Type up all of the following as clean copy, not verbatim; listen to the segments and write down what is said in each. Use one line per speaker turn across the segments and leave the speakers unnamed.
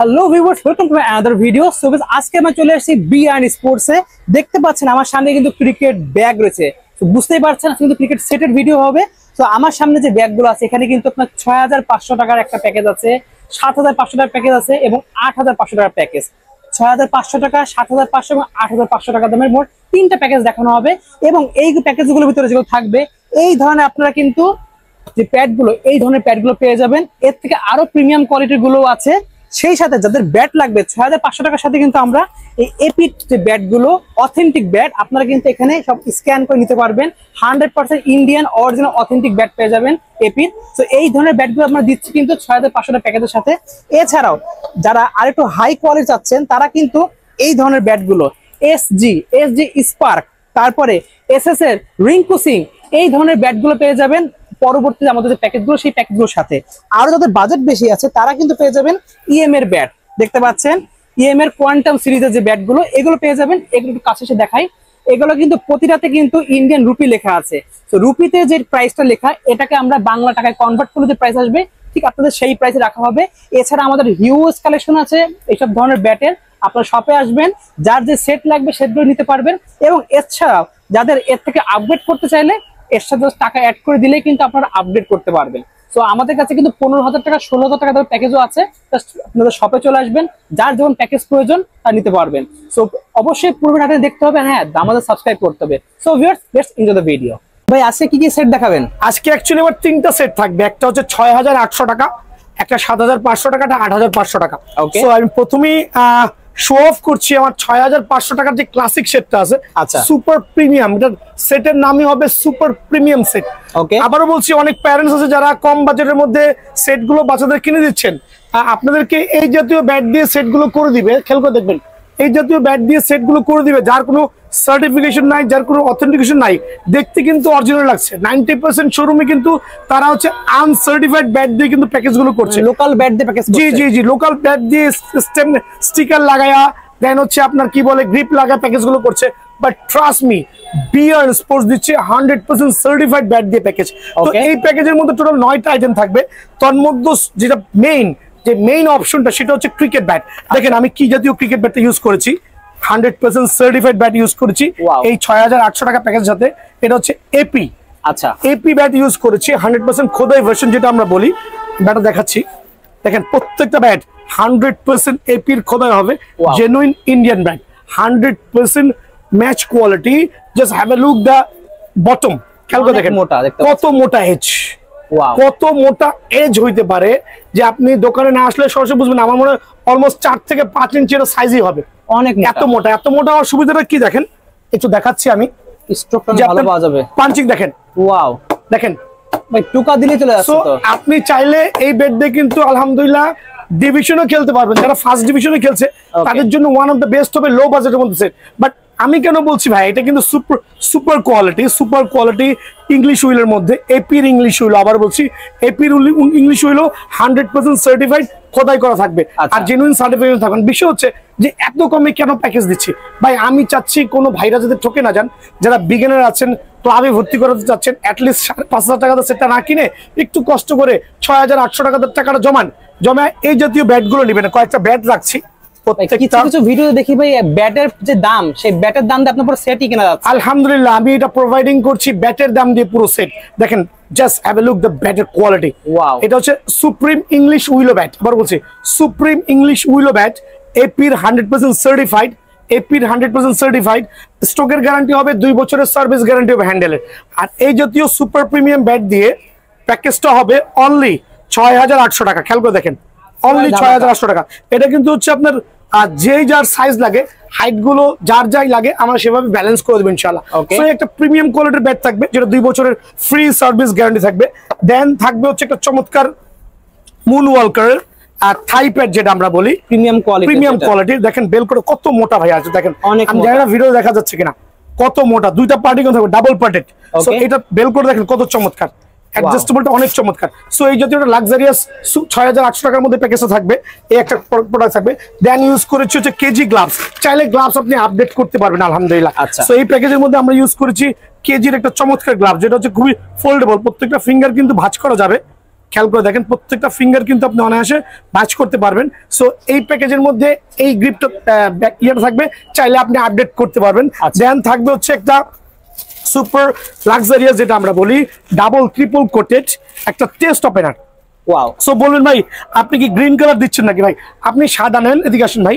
Hello viewers, welcome to my another video. So আজকে আমি চলে আসছি বিআন স্পোর্টসে। দেখতে পাচ্ছেন আমার সামনে কিন্তু ক্রিকেট ব্যাগ রয়েছে। তো বুঝতেই পারছেন কিন্তু ক্রিকেট সেটের ভিডিও হবে। তো আমার সামনে যে ব্যাগগুলো আছে এখানে কিন্তু আপনার 6500 টাকার একটা প্যাকেজ আছে, 7500 টাকার প্যাকেজ আছে এবং 8500 টাকার প্যাকেজ। 6500 টাকা, 7500 এবং 8500 টাকা দামের মোট তিনটা প্যাকেজ দেখানো হবে। এবং এই প্যাকেজগুলোর ভিতরে যেগুলো থাকবে এই ধরনের আপনারা কিন্তু যে প্যাডগুলো, এই ধরনের প্যাডগুলো পেয়ে যাবেন। এর থেকে আরো প্রিমিয়াম কোয়ালিটির গুলো আছে। সেই সাথে যাদের ব্যাট লাগবে 6500 টাকার সাথে কিন্তু আমরা এই এপির যে ব্যাটগুলো, অথেন্টিক ব্যাট আপনারা কিন্তু এখানে সব স্ক্যান করে নিতে পারবেন। 100% ইন্ডিয়ান অরিজিনাল অথেন্টিক ব্যাট পেয়ে যাবেন এপির। তো এই ধরনের ব্যাটগুলো আমরা দিচ্ছি কিন্তু 6500 টাকা প্যাকেজের সাথে। এছাড়াও যারা আরেকটু হাই কোয়ালিটি চাচ্ছেন তারা কিন্তু এই ধরনের ব্যাটগুলো এসজি স্পার্ক, তারপরে এসএস এর রিঙ্কু সিং, এই ধরনের ব্যাটগুলো পেয়ে যাবেন পরবর্তীতে আমাদের যে প্যাকেজগুলো সেই প্যাকেজগুলোর সাথে। আরো যাদের বাজেট বেশি আছে তারা কিন্তু পেয়ে যাবেন ইএম এর ব্যাট। দেখতে পাচ্ছেন ইএম এর কোয়ান্টাম সিরিজের যে ব্যাটগুলো, এগুলো পেয়ে যাবেন। এগুলো একটু কাছে এসে দেখাই। এগুলো কিন্তু প্রতিটাতে কিন্তু ইন্ডিয়ান রুপি লেখা আছে। তো রুপিতে যে প্রাইসটা লেখা, এটাকে আমরা বাংলা টাকায় কনভার্ট করলে যে প্রাইস আসবে ঠিক আপনাদের সেই প্রাইসে রাখা হবে। এছাড়া আমাদের হিউজ কালেকশন আছে এইসব ধরনের ব্যাটের। আপনারা শপে আসবেন, যার যে সেট লাগবে সেটগুলো নিতে পারবেন। এবং এছাড়াও যাদের এর থেকে আপগ্রেড করতে চাইলে এর সাথে টাকা অ্যাড করে দিলেই কিন্তু আপনারা আপডেট করতে পারবেন। তো আমাদের কাছে কিন্তু 15000 টাকা, 16000 টাকা দামের প্যাকেজও আছে। আপনাদের শপে চলে আসবেন, যার যেমন প্যাকেজ প্রয়োজন তা নিতে পারবেন। সো অবশ্যই পূর্বের হাতে দেখতে হবে, হ্যাঁ আমাদের সাবস্ক্রাইব করতে হবে। So viewers, let's enjoy the video. ভাই আজকে কি কি সেট দেখাবেন?
আজকে অ্যাকচুয়ালি আমার তিনটা সেট থাকবে। একটা হচ্ছে 6800 টাকা, একটা 7500 টাকা, একটা 8500 টাকা।
ওকে,
সো আমি প্রথমেই শো অফ করছি আমার 6500 টাকার যে ক্লাসিক সেটটা আছে।
আচ্ছা,
সুপার প্রিমিয়াম, এটা সেটের নামই হবে সুপার প্রিমিয়াম সেট।
ওকে,
আবারও বলছি, অনেক প্যারেন্টস আছে যারা কম বাজেটের মধ্যে সেটগুলো বাচ্চাদের কিনে দিচ্ছেন। আপনাদেরকে এই জাতীয় ব্যাট দিয়ে সেটগুলো করে দিবে। খেয়াল করে দেখবেন, এই জাতীয় ব্যাট দিয়ে সেটগুলো করে দিবে যার কোনো সার্টিফিকেশন নাই, যার কোনো অথেন্টিকেশন নাই, দেখতে কিন্তু অরিজিনাল লাগছে। 90% শোরুমে কিন্তু তারা হচ্ছে আনসার্টিফাইড ব্যাট দিয়ে কিন্তু প্যাকেজগুলো করছে।
লোকাল ব্যাট দিয়ে প্যাকেজ,
জি, লোকাল ব্যাট দিয়ে স্টিকার লাগায়া, দেন হচ্ছে আপনার কি বলে গ্রিপ লাগায় প্যাকেজগুলো করছে। But trust me, BR sports দিচ্ছে 100% সার্টিফাইড ব্যাট দিয়ে প্যাকেজ। তো এই প্যাকেজের মধ্যে টোটাল 9টা আইটেম থাকবে। তার মধ্যে যেটা মেইন অপশনটা সেটা হচ্ছে ক্রিকেট ব্যাট। দেখেন আমি কি জাতীয় ক্রিকেট ব্যাটটা ইউজ করেছি, 100% সার্টিফাইড ব্যাট ইউজ করেছি এই 6800 টাকা প্যাকেজের সাথে। এটা হচ্ছে এপি।
আচ্ছা,
এপি ব্যাট ইউজ করেছি, 100% খোদাই ভার্সন যেটা আমরা বলি। ব্যাটটা দেখাচ্ছি, দেখেন প্রত্যেকটা ব্যাট 100% এপির খোদাই হবে, genuine Indian bat, 100% match quality. Just have a look the bottom. খেয়াল করে দেখেন কত মোটা এজ, কত মোটা এজ হইতে পারে যে আপনি দোকানে না আসলে সরাসরি বুঝবেন। আমার মনে হয় অলমোস্ট 4 থেকে 5 ইঞ্চির সাইজই হবে।
অনেক
এত মোটা হওয়ার সুবিধাটা কি দেখেন, একটু দেখাচ্ছি আমি।
স্ট্রোকটা ভালো পাওয়া যাবে,
পাঞ্চিং দেখেন, ওয়াও দেখেন
ভাই, টুকা দিলে চলে আসছে। তো
আপনি চাইলে এই ব্যাট দিয়ে কিন্তু আলহামদুলিল্লাহ ডিভিশনও খেলতে পারবেন। যারা ফার্স্ট ডিভিশনে খেলছে তাদের জন্য ওয়ান অফ দ্য বেস্ট হবে লো বাজেটের মধ্যে সেট। বাট আমি কেন বলছি ভাই, এটা কিন্তু সুপার কোয়ালিটি ইংলিশ হুইলের মধ্যে, এপির ইংলিশ হুইল। আবার বলছি, এপির ইংলিশ হুইলও 100% সার্টিফাইড খোদাই করা থাকবে আর জেনুইন সার্টিফিকেশন থাকবে। বিষয় হচ্ছে যে এত কমে কেন প্যাকেজ দিচ্ছি ভাই? আমি চাচ্ছি কোনো ভাইরা যাতে ঠকে না যান, যারা বিগিনার আছেন, ক্লাবে ভর্তি করাতে চাচ্ছেন, অ্যাটলিস্ট 5500 টাকা সেটটা না কিনে একটু কষ্ট করে 6800 টাকাটা জমায় এই জাতীয় ব্যাটগুলো নেবেন। কয়েকটা ব্যাট রাখছি।
কিছু ভিডিও দেখি ভাই, ব্যাটের যে দাম, সেই ব্যাটের দাম দিয়ে আপনার পুরো সেটই কেনা যাচ্ছে।
আলহামদুলিল্লাহ আমি এটা প্রোভাইডিং করছি ব্যাটের দাম দিয়ে পুরো সেট। দেখেন, just have a look the ব্যাটের কোয়ালিটি। এটা হচ্ছে সুপ্রিম ইংলিশ উইলো ব্যাট। আবার বলছি, সুপ্রিম ইংলিশ উইলো ব্যাট, এপির 100% সার্টিফাইড, এপির 100% সার্টিফাইড। স্টকের গ্যারান্টি হবে 2 বছরের, সার্ভিস গ্যারান্টি হবে হ্যান্ডেলের। আর এই জাতীয় সুপার প্রিমিয়াম ব্যাট দিয়ে প্যাকেজটা হবে অনলি 6800 টাকা। খেয়াল করে দেখেন, অনলি 6800 টাকা। এটা কিন্তু হচ্ছে আপনার যার সাইজ লাগে, হাইট গুলো যাই লাগে, আমরা সেভাবে ব্যালেন্স করে দেবো ইনশাআল্লাহ। সো একটা প্রিমিয়াম কোয়ালিটির ব্যাট থাকবে যেটা 2 বছরের ফ্রি সার্ভিস গ্যারান্টি থাকবে। দেন থাকবে হচ্ছে একটা চমৎকার মুন ওয়ালকারের থাই প্যাড, যেটা আমরা বলি প্রিমিয়াম কোয়ালিটির। দেখেন বেল করে কত মোটা ভাই আছে, দেখেন আমি জানি না ভিডিও দেখা যাচ্ছে কিনা, কত মোটা। 2টা পার্টিকন থাকবে, ডাবল পার্টেড। সো এটা বেল করে দেখেন কত চমৎকার, অ্যাডজাস্টেবলটা অনেক চমৎকার। সো এই জাতীয় লাক্সারিয়াস 6800 টাকার মধ্যে প্যাকেজটা থাকবে। এই একটা প্রোডাক্ট থাকবে। দেন ইউজ করেছি হচ্ছে কেজি গ্লাভস। চাইলে গ্লাভস আপনি আপডেট করতে পারবেন আলহামদুলিল্লাহ। সো এই প্যাকেজের মধ্যে আমরা ইউজ করেছি কেজির একটা চমৎকার গ্লাভস, যেটা হচ্ছে খুবই ফোল্ডেবল। প্রত্যেকটা ফিঙ্গার কিন্তু ভাঁজ করা যাবে। খেয়াল করে দেখেন প্রত্যেকটা ফিঙ্গার কিন্তু আপনি অনায়াসে ভাঁজ করতে পারবেন। সো এই প্যাকেজের মধ্যে এই গ্রিপটা ইয়েটা থাকবে, চাইলে আপনি আপডেট করতে পারবেন। দেন থাকবে হচ্ছে একটা সুপার লাক্সারিয়াস, যেটা আমরা বলি ডাবল ট্রিপল কোটেড একটা টেস্ট ওপেনার।
ওয়াও।
সো বলবেন ভাই আপনি কি গ্রিন কালার দিচ্ছেন নাকি? ভাই আপনি সাদা নেন, এদিকে আসেন ভাই,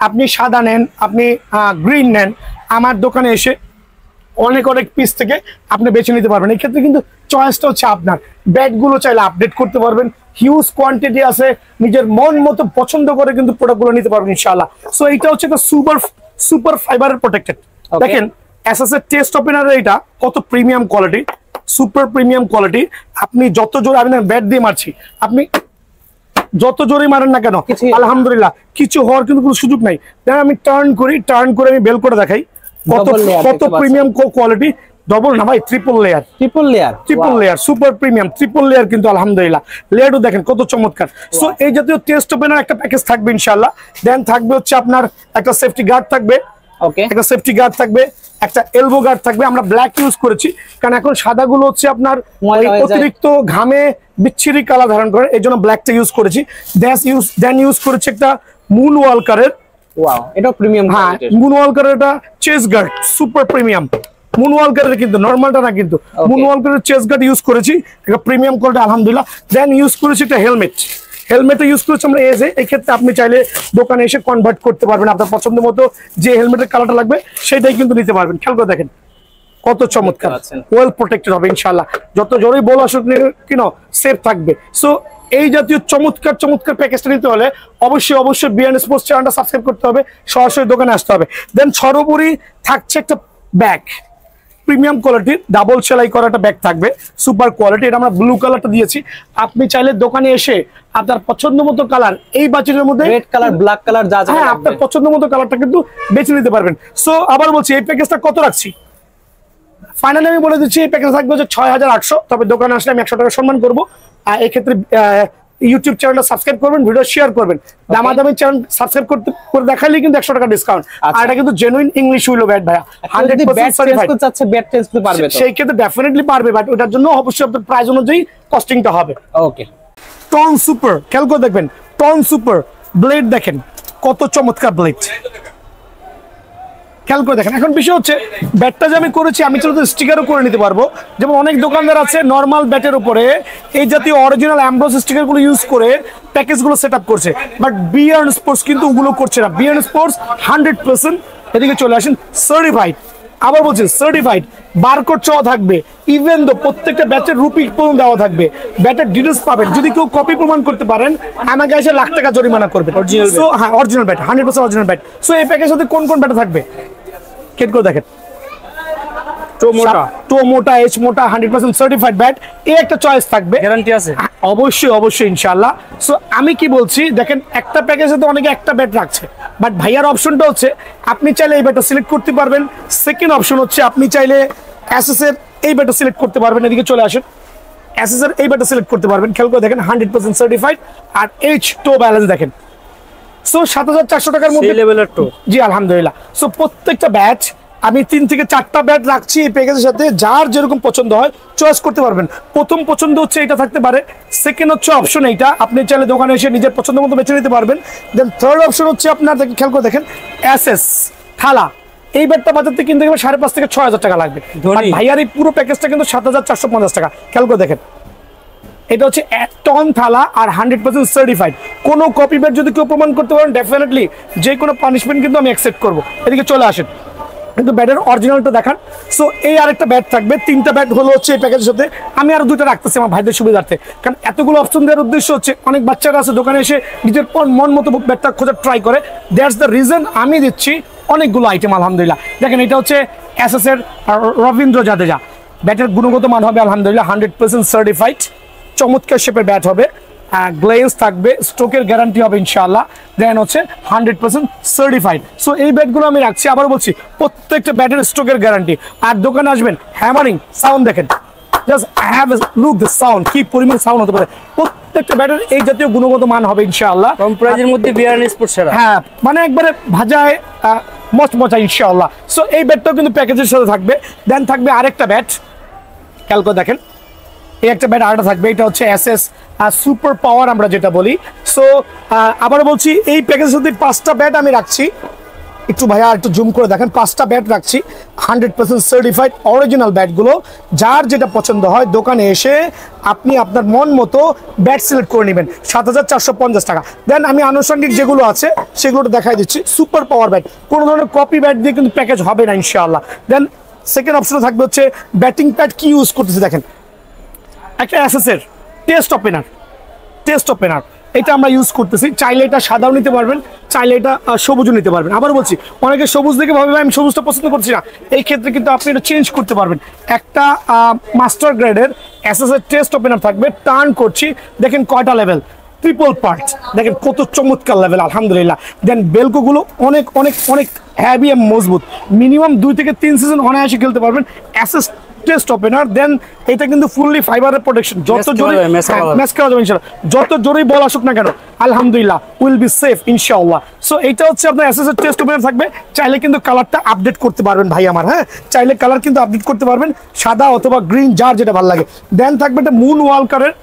আপনি সাদা নেন, আপনি গ্রিন নেন, আমার দোকানে এসে অনেক অনেক পিস থেকে আপনি বেছে নিতে পারবেন। এই ক্ষেত্রে কিন্তু চয়েসটা হচ্ছে আপনার। ব্যাটগুলো চাইলে আপডেট করতে পারবেন, হিউজ কোয়ান্টিটি আছে, নিজের মন মতো পছন্দ করে কিন্তু প্রোডাক্টগুলো নিতে পারবেন ইনশাআল্লাহ। সো এইটা হচ্ছে একটা সুপার ফাইবারের প্রোটেক্টেড। দেখেন এসএস এর টেস্ট ওপেনারের এটা কত premium quality, super premium quality. আপনি যত জোরে, আমি ব্যাট দিয়ে মারছি, আপনি যত জোরে মারেন না কেন আলহামদুলিল্লাহ কিছু হওয়ার কিন্তু কোনো সুযোগ নাই। আমি টার্ন করে আমি বেল করে দেখাই কত প্রিমিয়াম কোয়ালিটি। ডবল না ভাই, triple layer super premium triple layer কিন্তু আলহামদুলিল্লাহ। লেয়ারও দেখেন কত চমৎকার। সো এই জাতীয় টেস্ট ওপেনার একটা প্যাকেজ থাকবে ইনশাআল্লাহ। দেন থাকবে হচ্ছে আপনার একটা সেফটি গার্ড থাকবে, একটা সেফটি গার্ড থাকবে, একটা এলবো গার্ড থাকবে। আমরা ব্ল্যাক ইউজ করেছি কারণ এখন সাদাগুলো হচ্ছে আপনার অতিরিক্ত ঘামে বিচ্ছিরি কালার ধারণ করে, এই জন্য ব্ল্যাকটা ইউজ করেছি। দেন ইউজ করেছি একটা মুন ওয়ালকারের,
ওয়াও এটা প্রিমিয়াম,
হ্যাঁ মুন ওয়ালকারের এটা চেস গার্ড সুপার প্রিমিয়াম। মুন ওয়ালকারের কিন্তু নরমালটা না, কিন্তু মুন ওয়ালকারের চেস গার্ড ইউজ করেছি, একটা প্রিমিয়াম কোয়ালিটি আলহামদুলিল্লাহ। দেন ইউজ করেছি একটা হেলমেট ইউজ করেছি আমরা এজে। এই ক্ষেত্রে আপনি চাইলে দোকানে এসে কনভার্ট করতে পারবেন, আপনার পছন্দ মতো যে হেলমেটের কালারটা লাগবে সেটাই কিন্তু নিতে পারবেন। খেয়াল করে দেখেন কত চমৎকার, ওয়েল প্রোটেক্টেড হবে ইনশাআল্লাহ। যত জোরেই বল আসুক কিনো সেফ থাকবে। সো এই জাতীয় চমৎকার প্যাকেজটা নিতে হলে অবশ্যই বিএন স্পোর্টস চ্যানেলটা সাবস্ক্রাইব করতে হবে, সরাসরি দোকানে আসতে হবে। দেন সর্বোপরি থাকছে একটা ব্যাগ, প্রিমিয়াম কোয়ালিটির ডাবল সেলাই করা একটা ব্যাগ থাকবে, সুপার কোয়ালিটি। এটা আমরা ব্লু কালারটা দিয়েছি, আপনি চাইলে দোকানে এসে আপনার পছন্দ মতো কালার, এই বাজেটের মধ্যে রেড কালার ব্ল্যাক কালার যা যা আপনার পছন্দ মতো কালারটা কিন্তু বেছে নিতে পারবেন। সো আবার বলছি এই প্যাকেজটা কত রাখছি, ফাইনালি আমি বলে দিচ্ছি এই প্যাকেজ থাকবে হচ্ছে 6800। তবে দোকানে আসলে আমি 100 টাকা সম্মান করবো। আর এই ক্ষেত্রে ইউটিউব চ্যানেলটা সাবস্ক্রাইব করবেন, ভিডিও শেয়ার করবেন, দামাদামি চ্যানেল সাবস্ক্রাইব করে দেখালে কিন্তু 100 টাকা ডিসকাউন্ট। আর এটা কিন্তু জেনুইন ইংলিশ উইলো ব্যাট ভাইয়া, 100% সার্টিফাইড। ব্যাট চেঞ্জ করতে পারবে তো সেই ক্ষেত্রে ডেফিনেটলি পারবে, বাট ওটার জন্য অবশ্যই আপনার প্রাইস অনুযায়ী কস্টিংটা হবে। ওকে টন সুপার, খেয়াল করে দেখবেন টন সুপার ব্লেড, দেখেন কত চমৎকার ব্লেড, খেয়াল করে দেখেন। এখন বিষয় হচ্ছে ব্যাটটা যে আমি করেছি, আমি চলো স্টিকারও করে নিতে পারবো। যেমন অনেক দোকানদার আছে নর্মাল ব্যাটের উপরে এই জাতীয় অরিজিনাল অ্যাম্ব্রোস স্টিকারগুলো ইউজ করে প্যাকেজগুলো সেট আপ করছে, বাট বিআর স্পোর্টস কিন্তু ওগুলো করছে না। বিআর স্পোর্টস 100% এদিকে চলে আসেন সার্টিফাইড। আবার বলছি সার্টিফাইড, বারকোড চাওয়া থাকবে, ইভেন দো প্রত্যেকটা ব্যাচের রুপি পর্যন্ত দেওয়া থাকবে, ব্যাটের ডিটেলস পাবেন। যদি কেউ কপি প্রমাণ করতে পারেন আমাকে এসে লাখ টাকা জরিমানা করবে। সো হ্যাঁ original bat, 100% original bat. So এই প্যাকেজের সাথে কোন ব্যাট থাকবে কেট করে দেখেন, টোমোটা এইচ মোটা 100% সার্টিফাইড ব্যাট, এই একটা চয়েস থাকবে, গ্যারান্টি আছে অবশ্যই ইনশাআল্লাহ। সো আমি কি বলছি দেখেন, একটা প্যাকেজে তো অনেকে একটা ব্যাট রাখছে, বাট ভাইয়ার অপশনটা হচ্ছে আপনি চাইলে এই ব্যাটটা সিলেক্ট করতে পারবেন। সেকেন্ড অপশন হচ্ছে আপনি চাইলে এসএস এর এই ব্যাটটা সিলেক্ট করতে পারবেন। এদিকে চলে আসেন, এসএস এর এই ব্যাটটা সিলেক্ট করতে পারবেন। খেয়াল করে দেখেন 100% সার্টিফাইড। আর এইচ টো ব্যালেন্স দেখেন, সো 7400 টাকার মধ্যে লেভেলের টো, জি আলহামদুলিল্লাহ। সো প্রত্যেকটা ব্যাচ আমি 3 থেকে 4টা ব্যাট রাখছি এই প্যাকেজের সাথে, যার যেরকম পছন্দ হয় চয়েস করতে পারবেন। প্রথম পছন্দ হচ্ছে এটা থাকতে পারে, সেকেন্ড হচ্ছে অপশন এইটা, আপনি চাইলে দোকানে এসে নিজের পছন্দ মতো বেছে নিতে পারবেন। দেন থার্ড অপশন হচ্ছে আপনার খেয়াল করে দেখেন এসএস থালা, এই ব্যাটটা বাজারতে কিনতে গেলে 5.5 থেকে 6000 টাকা লাগবে। ভাইয়ার এই পুরো প্যাকেজটা কিন্তু 7450 টাকা। খেয়াল করে দেখেন এটা হচ্ছে এক টন থালা আর 100% সার্টিফাইড। কোনো কপি ব্যাট যদি কেউ প্রমাণ করতে পারেন ডেফিনেটলি যে কোনো পানিশমেন্ট কিন্তু আমি অ্যাকসেপ্ট করবো। এদিকে চলে আসেন, কিন্তু ব্যাটের অরিজিনালটা দেখান। সো এই আরেকটা ব্যাট থাকবে, 3টা ব্যাট হলো হচ্ছে এই প্যাকেজের সাথে। আমি আরো 2টা রাখতেছি আমার ভাইদের সুবিধার্থে, কারণ এতগুলো অপশন দেওয়ার উদ্দেশ্য হচ্ছে অনেক বাচ্চারা আছে দোকানে এসে নিজের মন মতো ব্যাটটা খোঁজার ট্রাই করে। দ্যাটস দ্য রিজন আমি দিচ্ছি অনেকগুলো আইটেম আলহামদুলিল্লাহ। দেখেন এটা হচ্ছে এসএস এর রবীন্দ্র জাদেজা, ব্যাটের গুণগত মান হবে আলহামদুলিল্লাহ 100% সার্টিফাইড, চমৎকার শেপের ব্যাট হবে, গ্লেজ থাকবে, স্ট্রোকের গ্যারান্টি হবে ইনশাআল্লাহ। দেন হচ্ছে 100% সার্টিফাইড। সো এই ব্যাটগুলো আমি রাখছি, আবার বলছি প্রত্যেকটা ব্যাটের স্ট্রোকের গ্যারান্টি। আর দোকানে আসবেন, হ্যামারিং সাউন্ড দেখেন, just have a look the sound, কি পরিমাণ সাউন্ড হতে পারে। প্রত্যেকটা ব্যাটের এই জাতীয় গুণগত মান হবে ইনশাআল্লাহ। কম প্রাইজের মধ্যে বিআরএন স্পোর্টস সেরা, হ্যাঁ মানে একবারে ভাজায় মজা ইনশাআল্লাহ। সো এই ব্যাটটাও কিন্তু প্যাকেজের সাথে থাকবে। দেন থাকবে আরেকটা ব্যাট, খেয়াল করে দেখেন এই একটা ব্যাট আরেকটা থাকবে, এটা হচ্ছে এসএস সুপার পাওয়ার আমরা যেটা বলি। সো আবার বলছি এই প্যাকেজের সাথে 5টা ব্যাট আমি রাখছি, একটু ভাইয়া একটু জুম করে দেখেন, 5টা ব্যাট রাখছি 100% সার্টিফাইড অরিজিনাল ব্যাটগুলো। যার যেটা পছন্দ হয় দোকানে এসে আপনি আপনার মন মতো ব্যাট সিলেক্ট করে নেবেন, 7,450 টাকা। দেন আমি আনুষঙ্গিক যেগুলো আছে সেগুলো দেখাই দিচ্ছি। সুপার পাওয়ার ব্যাট, কোনো ধরনের কপি ব্যাট দিয়ে কিন্তু প্যাকেজ হবে না ইনশাআল্লাহ। দেন সেকেন্ড অপশনে থাকবে হচ্ছে ব্যাটিং প্যাড কি ইউজ করতেছি দেখেন, একটা অ্যাসেসের টেস্ট ওপেনার এটা আমরা ইউজ করতেছি। চাইলে এটা সাদাও নিতে পারবেন, চাইলে এটা সবুজও নিতে পারবেন। আবার বলছি অনেকে সবুজ দেখে ভাবে আমি সবুজটা পছন্দ করছি না, এই ক্ষেত্রে কিন্তু আপনি এটা চেঞ্জ করতে পারবেন। একটা মাস্টার গ্রেডের এসএসএর টেস্ট ওপেনার থাকবে, টার্ন করছি দেখেন কয়টা লেভেল, ট্রিপল পার্ট, দেখেন কত চমৎকার লেভেল আলহামদুলিল্লাহ। দেন বেলকোগুলো অনেক অনেক অনেক হ্যাভি এবং মজবুত, মিনিমাম 2 থেকে 3 সিজন অনায়াসে খেলতে পারবেন। SS test opener. দেন এটা কিন্তু ফুললি ফাইবারের প্রোটেকশন, যত জোরে ম্যাচ করা যাবে ইনশাআল্লাহ, যত জোরেই বল আসুক না কেন আলহামদুলিল্লাহ উইল বি সেফ ইনশাআল্লাহ। সো এটা হচ্ছে আপনার এসএসএর টেস্ট ওপেনার থাকবে। চাইলে কিন্তু কালারটা আপডেট করতে পারবেন ভাই আমার, হ্যাঁ চাইলে কালার কিন্তু আপডেট করতে পারবেন, সাদা অথবা গ্রিন যার যেটা ভালো লাগে। দেন থাকবে একটা মুন ওয়ালকারের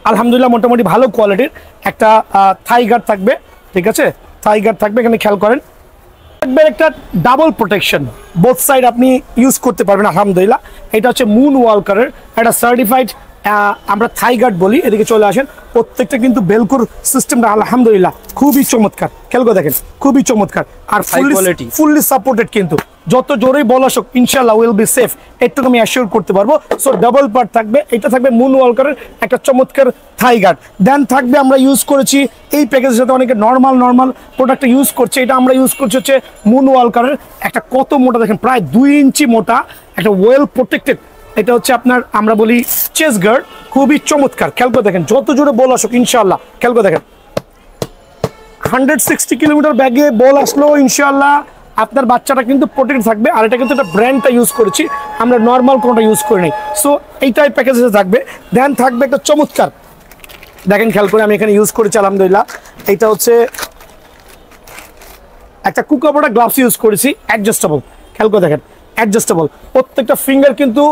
আলহামদুলিল্লাহ মোটামুটি ভালো কোয়ালিটির একটা থাই গার্ড থাকবে, ঠিক আছে থাই গার্ড থাকবে, এখানে খেয়াল করেন থাকবে একটা ডাবল প্রোটেকশন, বোথ সাইড আপনি ইউজ করতে পারবেন আলহামদুলিল্লাহ। এটা হচ্ছে মুন ওয়ালকারের একটা সার্টিফাইড আমরা থাই গার্ড বলি। এদিকে চলে আসেন, প্রত্যেকটা কিন্তু বেলকুর সিস্টেমটা আলহামদুলিল্লাহ খুবই চমৎকার, খেয়াল করে দেখেন খুবই চমৎকার আর ফুললি সাপোর্টেড, কিন্তু যত জোরেই বল আসুক ইনশাআল্লাহ উইল বি সেফ, একটু আমি অ্যাসিওর করতে পারবো। সো ডাবল পার্ট থাকবে, এটা থাকবে মুন ওয়ালকারের একটা চমৎকার থাই গার্ড। দেন থাকবে আমরা ইউজ করেছি এই প্যাকেজের সাথে অনেকে নর্মাল প্রোডাক্টটা ইউজ করছে, এটা আমরা ইউজ করছি হচ্ছে মুন ওয়ালকারের একটা কত মোটা দেখেন, প্রায় 2 ইঞ্চি মোটা একটা ওয়েল প্রোটেক্টেড, এটা হচ্ছে আপনার আমরা বলি চেস গার্ড, খুবই চমৎকার। খেয়াল করে দেখেন যত জোরে বল আসুক ইনশাআল্লাহ, খেয়াল করে দেখেন 160 কিলোমিটার ব্যাগে বল আসলো ইনশাআল্লাহ আপনার বাচ্চাটা কিন্তু প্রোটেক্ট থাকবে। আর এটা কিন্তু একটা ব্র্যান্ডটা ইউজ করেছি আমরা, নর্মাল কোনোটা ইউজ করি নাই। সো এইটাই প্যাকেজে থাকবে। দেন থাকবে একটা চমৎকার দেখেন, খেয়াল করে আমি এখানে ইউজ করেছি আলহামদুলিল্লাহ, এইটা হচ্ছে একটা কুকাবোর্ডা গ্লাভস ইউজ করেছি অ্যাডজাস্টেবল, খেয়াল করে দেখেন অ্যাডজাস্টেবল, প্রত্যেকটা ফিঙ্গার কিন্তু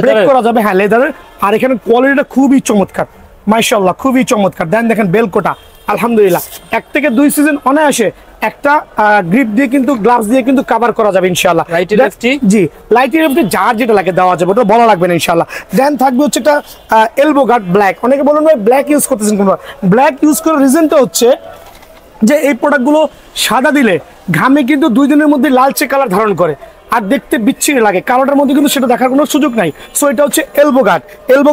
ব্রেক করা যাবে, হ্যাঁ লেদারের। আর এখানে কোয়ালিটিটা খুবই চমৎকার মাশাআল্লাহ, খুবই চমৎকার। দেন দেখেন বেলকোটা আলহামদুলিল্লাহ 1 থেকে 2 সিজন অনায়াসে একটা গ্রিপ দিয়ে কিন্তু গ্লাভস দিয়ে কিন্তু কভার করা যাবে ইনশাআল্লাহ। জি লাইটি লেফটি যার যেটা লাগে দেওয়া যাবে, ওটা বলা লাগবে না ইনশাআল্লাহ। দেন থাকবে হচ্ছে একটা এলবো গার্ড ব্ল্যাক। অনেকে বলেন ভাই ব্ল্যাক ইউজ করতেছেন কোন, ব্ল্যাক ইউজ করার রিজনটা হচ্ছে যে এই প্রোডাক্টগুলো সাদা দিলে ঘামে কিন্তু 2 দিনের মধ্যে লালচে কালার ধারণ করে আর দেখতে বিচ্ছিরি লাগে, কালোটার মধ্যে কিন্তু সেটা দেখার কোনো সুযোগ নাই। সো এটা হচ্ছে এলবো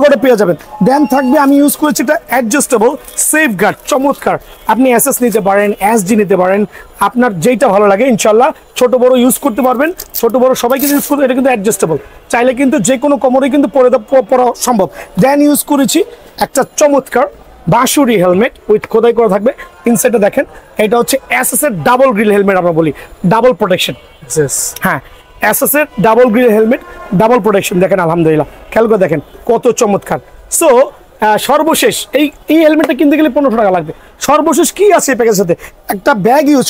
গার্ডে পেয়ে যাবেন। দেন থাকবে আমি ইউজ করেছি এটা অ্যাডজাস্টেবল সেফ গার্ড, চমৎকার, আপনি এসএস নিতে পারেন, এসজি নিতে পারেন, আপনার যেটা ভালো লাগে ইনশাআল্লাহ। ছোট বড় ইউজ করতে পারবেন, ছোট বড় সবাই কিন্তু ইউজ করতে, এটা কিন্তু অ্যাডজাস্টেবল, চাইলে কিন্তু যে কোনো কোমরেই কিন্তু পরা সম্ভব। দেন ইউজ করেছি একটা চমৎকার বাঁশুরি হেলমেট উইথ খোদাই করা থাকবে, ইনসাইডে দেখেন এটা হচ্ছে এসএস এর ডাবল গ্রিল হেলমেট, আমরা বলি ডাবল প্রোটেকশন, হ্যাঁ এসএস এর double grill helmet, double protection দেখেন আলহামদুলিল্লাহ, খেয়াল করে দেখেন কত চমৎকার। সো সর্বশেষ এই হেলমেটটা কিনতে গেলে 1500 টাকা লাগবে। সর্বশেষ কি আছে প্যাকেজের সাথে, একটা ব্যাগ ইউজ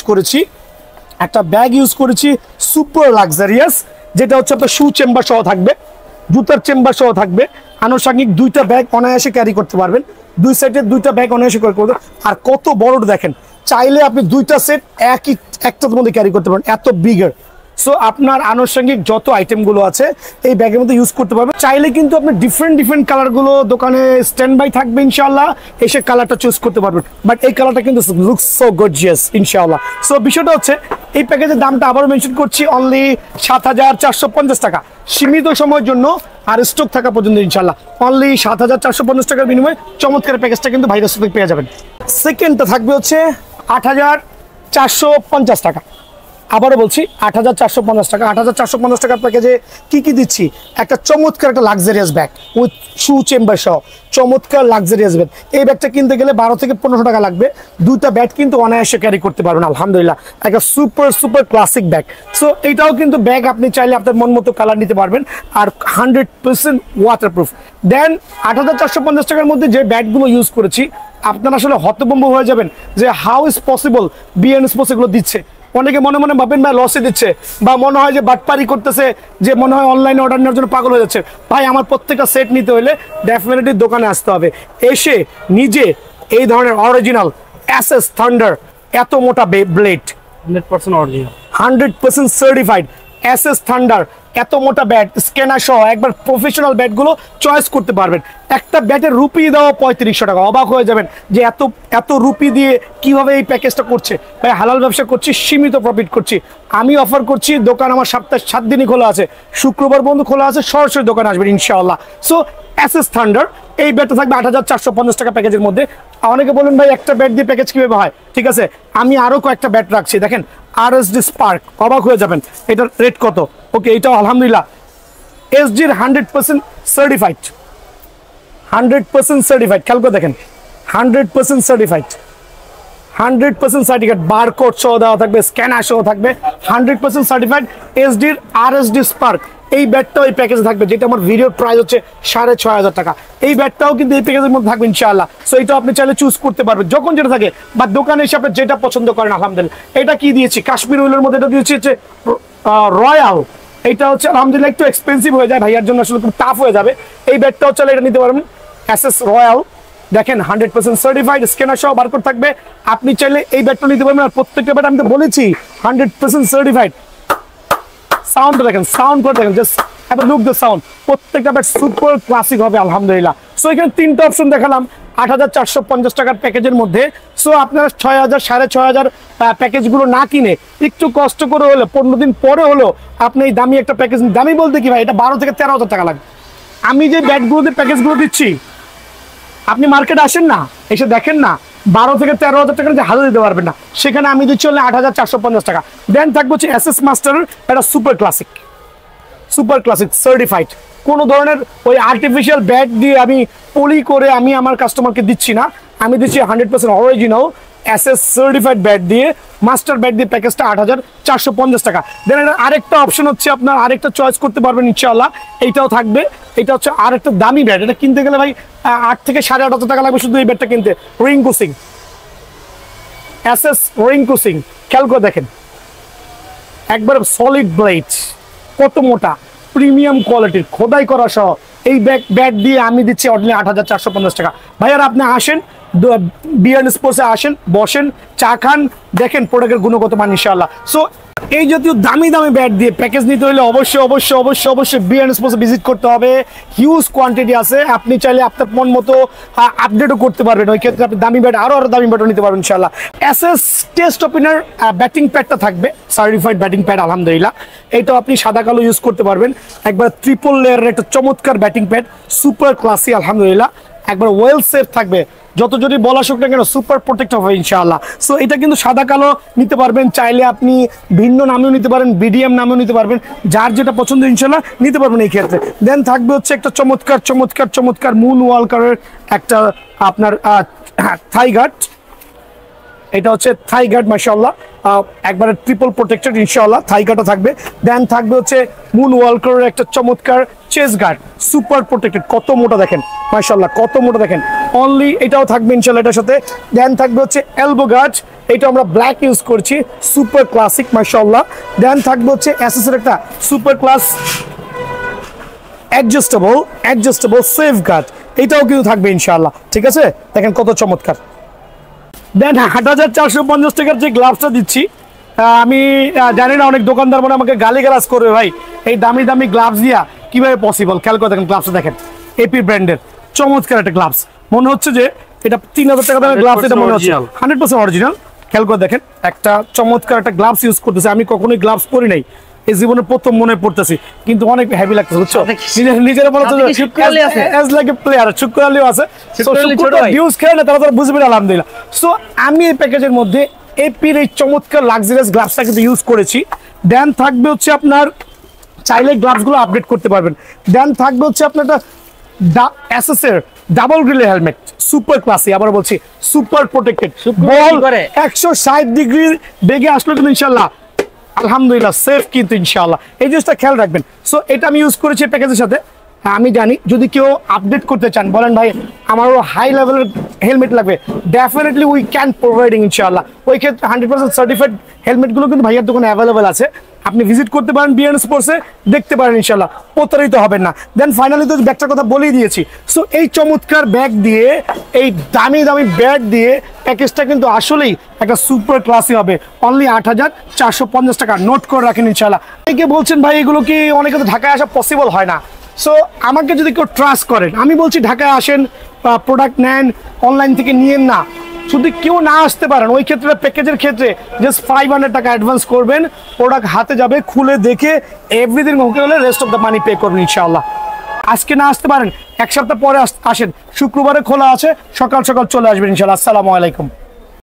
করেছি সুপার লাক্সারিয়াস, যেটা হচ্ছে আপনার শু চেম্বার সহ থাকবে, জুতার চেম্বার সহ থাকবে, আনুষঙ্গিক 2টা ব্যাগ অনায়াসে ক্যারি করতে পারবেন, 2 সাইডে 2টা ব্যাগ অনায়াসে ক্যারি করতে। আর কত বড়টা দেখেন, চাইলে আপনি 2টা সেট একটার মধ্যে ক্যারি করতে পারেন, এত বিগার। সো আপনার আনুষঙ্গিক যত আইটেমগুলো আছে এই ব্যাগের মধ্যে ইউজ করতে পারবেন। চাইলে কিন্তু আপনি ডিফারেন্ট কালারগুলো দোকানে স্ট্যান্ড বাই থাকবে ইনশাআল্লাহ, এসে কালারটা চুজ করতে পারবেন। বাট এই কালারটা কিন্তু লুকস সো গর্জিয়াস ইনশাআল্লাহ। সো বিষয়টা হচ্ছে এই প্যাকেজের দামটা আবারও মেনশন করছি, অনলি 7,450 টাকা, সীমিত সময়ের জন্য আর স্টক থাকা পর্যন্ত ইনশাআল্লাহ। অনলি 7,450 টাকার বিনিময়ে চমৎকার প্যাকেজটা কিন্তু ভাইরাস থেকে পেয়ে যাবেন। সেকেন্ডটা থাকবে হচ্ছে 8,450 টাকা, আবারও বলছি 8,450 টাকা। 8,450 টাকার প্যাকেজে কি দিচ্ছি, একটা চমৎকার একটা luxurious bag with shoe chamber সহ, চমৎকার লাক্সারিয়াস ব্যাগ। এই ব্যাগটা কিনতে গেলে 12 থেকে 1500 টাকা লাগবে, 2টা ব্যাগ কিন্তু অনায়াসে ক্যারি করতে পারবেন আলহামদুলিল্লাহ, একটা সুপার ক্লাসিক ব্যাগ। সো এইটাও কিন্তু ব্যাগ আপনি চাইলে আপনার মন মতো কালার নিতে পারবেন আর 100% ওয়াটারপ্রুফ। দেন 8,450 টাকার মধ্যে যে ব্যাগগুলো ইউজ করেছি আপনারা আসলে হতভম্ব হয়ে যাবেন যে how is possible BN sports এগুলো দিচ্ছে। অনেকে মনে মনে ভাবেন ভাই লসে দিচ্ছে, বা মনে হয় যে বাটপারি করতেছে, যে মনে হয় অনলাইনে অর্ডার নেওয়ার জন্য পাগল হয়ে যাচ্ছে। ভাই আমার প্রত্যেকটা সেট নিতে হলে ডেফিনেটলি দোকানে আসতে হবে, এসে নিজে এই ধরনের অরিজিনাল এসএস থান্ডার এত মোটা blade
100% original
100% certified SS thunder এত মোটা ব্যাট স্ক্যানার সহ একবার প্রফেশনাল ব্যাটগুলো চয়েস করতে পারবেন। একটা ব্যাটের রুপি দেওয়া 3500 টাকা, অবাক হয়ে যাবেন যে এত এত রুপি দিয়ে কিভাবে এই প্যাকেজটা করছে। ভাই হালাল ব্যবসা করছি, সীমিত প্রফিট করছি। আমি অফার করছি, দোকান আমার সপ্তাহে 7 দিনই খোলা আছে, শুক্রবার বন্ধ খোলা আছে, সরাসরি দোকানে আসবেন ইনশাআল্লাহ। সো এসএস থান্ডার এই ব্যাটটা থাকবে 8450 টাকা প্যাকেজের মধ্যে। অনেকে বলেন ভাই একটা ব্যাট দিয়ে প্যাকেজ কিভাবে হয়, ঠিক আছে আমি আরো কয়েকটা ব্যাট রাখছি। দেখেন আরএসডি স্পার্ক, অবাক হয়ে যাবেন এটার রেট কত। ওকে, এটাও আলহামদুলিল্লাহ এসজির 100% সার্টিফাইড, 100% সার্টিফাইড। খেয়াল করে দেখেন 100% সার্টিফাইড, 100% সার্টিফিকেট, বারকোড সহ দেওয়া থাকবে, স্ক্যানার সহ থাকবে, 100% সার্টিফাইড এসডির আরএসডি স্পার্ক। এই ব্যাটটাও এই প্যাকেজে থাকবে, যেটা আমার ভিডিওর প্রাইস হচ্ছে 6500 টাকা। এই ব্যাটটাও কিন্তু এই প্যাকেজের মধ্যে থাকবে ইনশাআল্লাহ। সো এটা আপনি চাইলে চুজ করতে পারবেন যখন যেটা থাকে, বা দোকানে এসে আপনি যেটা পছন্দ করেন। আলহামদুলিল্লাহ এটা কি দিয়েছি, কাশ্মীর উইলের মধ্যে এটা দিয়েছি হচ্ছে রয়্যাল। এটা হচ্ছে আলহামদুলিল্লাহ একটু এক্সপেন্সিভ হয়ে যায়, ভাইয়ার জন্য আসলে খুব টাফ হয়ে যাবে। এই ব্যাটটাও চাইলে এটা নিতে পারবেন এসএস রয়্যাল। দেখেন 100% সার্টিফাইড, স্ক্যানার সহ বারকোড থাকবে। আপনি চাইলে এই ব্যাটটা নিতে পারবেন। আর প্রত্যেকটা ব্যাট আমি তো বলেছি 100% সার্টিফাইড। সাউন্ড দেখেন, সাউন্ড করে দেখেন, just have a look the sound. প্রত্যেকটা ব্যাট সুপার ক্লাসিক হবে আলহামদুলিল্লাহ। সো এখানে 3টা অপশন দেখালাম 8450 টাকার প্যাকেজের মধ্যে। সো আপনারা 6000 6500 প্যাকেজগুলো না কিনে একটু কষ্ট করে হলে 15 দিন পরে হলো আপনি এই দামি একটা প্যাকেজ, দামি বলতে কি ভাই এটা 12 থেকে 13000 টাকা লাগবে। আমি যে ব্যাটগুলোতে প্যাকেজগুলো দিচ্ছি, আপনি মার্কেটে আসেন না, এসে দেখেন না, 12 থেকে 13000 টাকার যে হাজার দিতে পারবেন না, সেখানে আমি দিচ্ছি হলে 8450 টাকা। দেন থাকবে হচ্ছে এসএস মাস্টারের একটা super classic, super classic certified. কোনো ধরনের ওই আর্টিফিশিয়াল ব্যাট দিয়ে আমি পলি করে আমি আমার কাস্টমারকে দিচ্ছি না, আমি দিচ্ছি 100% অরিজিনাল এসএস সার্টিফাইড ব্যাট দিয়ে, মাস্টার ব্যাট দিয়ে প্যাকেজটা 8450 টাকা। দেন এটা আরেকটা অপশন হচ্ছে আপনার আরেকটা চয়েস করতে পারবেন ইনশাআল্লাহ, এইটাও থাকবে। এটা হচ্ছে আরেকটা দামি ব্যাট, এটা কিনতে গেলে ভাই 8 থেকে 8500 টাকা লাগবে শুধু এই ব্যাটটা কিনতে। রিংকু সিং, এসএস রিংকু সিং, খেয়াল করে দেখেন একবার সলিড ব্লেড, কত মোটা প্রিমিয়াম কোয়ালিটির খোদাই করা সহ এই ব্যাট দিয়ে আমি দিচ্ছি অনলি 8450 টাকা। ভাইয়ার আপনি আসেন বিয়ান স্পোর্টসে, আসেন বসেন চা খান, দেখেন প্রোডাক্টের গুণগত মান ইনশাআল্লাহ। সো এই জাতীয় দামি দামি ব্যাট দিয়ে প্যাকেজ নিতে হলে অবশ্যই অবশ্যই অবশ্যই অবশ্যই বিয়ান স্পোর্টসে ভিজিট করতে হবে। হিউজ কোয়ান্টিটি আছে, আপনি চাইলে আপনার মন মতো আপডেটও করতে পারবেন। ওই ক্ষেত্রে আপনি দামি ব্যাট আরো দামি ব্যাটও নিতে পারবেন ইনশাআল্লাহ। এসএস টেস্ট ওপেনার ব্যাটিং প্যাডটা থাকবে, সার্টিফাইড ব্যাটিং প্যাড আলহামদুলিল্লাহ। এইটাও আপনি সাদা কালো ইউজ করতে পারবেন। একবার ট্রিপল লেয়ারের একটা চমৎকার ব্যাটিং প্যাড, সুপার ক্লাসি আলহামদুলিল্লাহ। একবার ওয়েল সেফ থাকবে, যত যদি বলা শুক না কেন সুপার প্রোটেক্ট হবে ইনশাআল্লাহ। সো এটা কিন্তু সাদা কালো নিতে পারবেন, চাইলে আপনি ভিন্ন নামেও নিতে পারেন, বিডিএম নামেও নিতে পারবেন, যার যেটা পছন্দ ইনশাআল্লাহ নিতে পারবেন এই ক্ষেত্রে। দেন থাকবে হচ্ছে একটা চমৎকার চমৎকার চমৎকার মুন ওয়ালকারের একটা আপনার থাই গার্ড। এটা হচ্ছে থাই গার্ড মাশাআল্লাহ, একবারে ট্রিপল প্রোটেক্টেড ইনশাআল্লাহ, থাই গার্ডও থাকবে। দেন থাকবে হচ্ছে মুন ওয়ালকারের একটা চমৎকার চেস গার্ড, সুপার প্রোটেক্টেড, কত মোটা দেখেন মাশাআল্লাহ, কত মোটা দেখেন অনলি, এটাও থাকবে ইনশাআল্লাহ এটার সাথে। দেন থাকবে হচ্ছে এলবো গার্ড, এটা আমরা ব্ল্যাক ইউজ করছি, সুপার ক্লাসিক মাশাআল্লাহ। দেন থাকবে হচ্ছে এসএস এর একটা super class adjustable safe guard, এটাও কিন্তু থাকবে ইনশাআল্লাহ। ঠিক আছে, দেখেন কত চমৎকার। দেন 8450 টাকার যে গ্লাভসটা দিচ্ছি, আমি জানি না অনেক দোকানদার মনে আমাকে গালিগালাজ করবে, ভাই এই দামি দামি গ্লাভস দিয়া কিভাবে পসিবল। খেয়াল করে দেখেন গ্লাভসটা দেখেন, এপি ব্র্যান্ডের চমৎকার একটা গ্লাভস, মনে হচ্ছে যে এটা 3000 টাকা দামের গ্লাভস, এটা মনে হচ্ছে 100% অরিজিনাল। খেয়াল করে দেখেন একটা চমৎকার একটা গ্লাভস ইউজ করতেছে, আমি কখনোই গ্লাভস পরি নাই, এই জীবনে প্রথম মনে পড়তেছি, কিন্তু অনেক হেভি লাগতেছে বুঝছো, নিজের প্লেয়ার শুক্রালিও আছে, ভিউজ খেলে না তারা বুঝবে আলহামদুলিল্লাহ। সো আমি এই প্যাকেজের মধ্যে এপির এই চমৎকার লাক্সারিয়াস গ্লাভসটা কিন্তু ইউজ করেছি। দেন থাকবে হচ্ছে আপনার চাইলে গ্লাভসগুলো আপডেট করতে পারবেন। দেন থাকবে হচ্ছে আপনার এসএস এর double grill helmet, super classy, আবার বলছি সুপার প্রোটেক্টেড, বল 160 ডিগ্রি বেগে আসলো কিন্তু ইনশাআল্লাহ আলহামদুলিল্লাহ সেফ কিন্তু ইনশাআল্লাহ, এই জিনিসটা খেয়াল রাখবেন। সো এটা আমি ইউজ করেছি প্যাকেজের সাথে। আমি জানি যদি কেউ আপডেট করতে চান বলেন ভাই আমারও হাই লেভেলের হেলমেট লাগবে, ডেফিনেটলি উই ক্যান প্রোভাইডিং ইনশাআল্লাহ। ওই ক্ষেত্রে 100% সার্টিফাইড হেলমেটগুলো কিন্তু ভাইয়ার দোকানে অ্যাভেলেবেল আছে, আপনি ভিজিট করতে পারেন বিএন স্পোর্টসে, দেখতে পারেন ইনশাআল্লাহ, প্রতারিত হবেন না। দেন ফাইনালি তো ব্যাগটার কথা বলেই দিয়েছি। সো এই চমৎকার ব্যাগ দিয়ে, এই দামি দামি ব্যাগ দিয়ে প্যাকেজটা কিন্তু আসলেই একটা সুপার ক্লাসি হবে। অনলি 8,450 টাকা, নোট করে রাখেন ইনশাআল্লাহ। অনেকে বলছেন ভাই এগুলো কি অনেকে তো ঢাকায় আসা পসিবল হয় না। সো আমাকে যদি কেউ ট্রাস্ট করেন, আমি বলছি ঢাকায় আসেন, প্রোডাক্ট নেন, অনলাইন থেকে নিয়েন না। যদি কেউ না আসতে পারেন ওই ক্ষেত্রে প্যাকেজের ক্ষেত্রে জাস্ট 500 টাকা অ্যাডভান্স করবেন, প্রোডাক্ট হাতে যাবে, খুলে দেখে এভরিথিং ওকে হলে rest of the money pay করবেন ইনশাআল্লাহ। আজকে না আসতে পারেন, এক সপ্তাহ পরে আসেন, শুক্রবারে খোলা আছে, সকাল সকাল চলে আসবেন ইনশাআল্লাহ। আসসালামু আলাইকুম।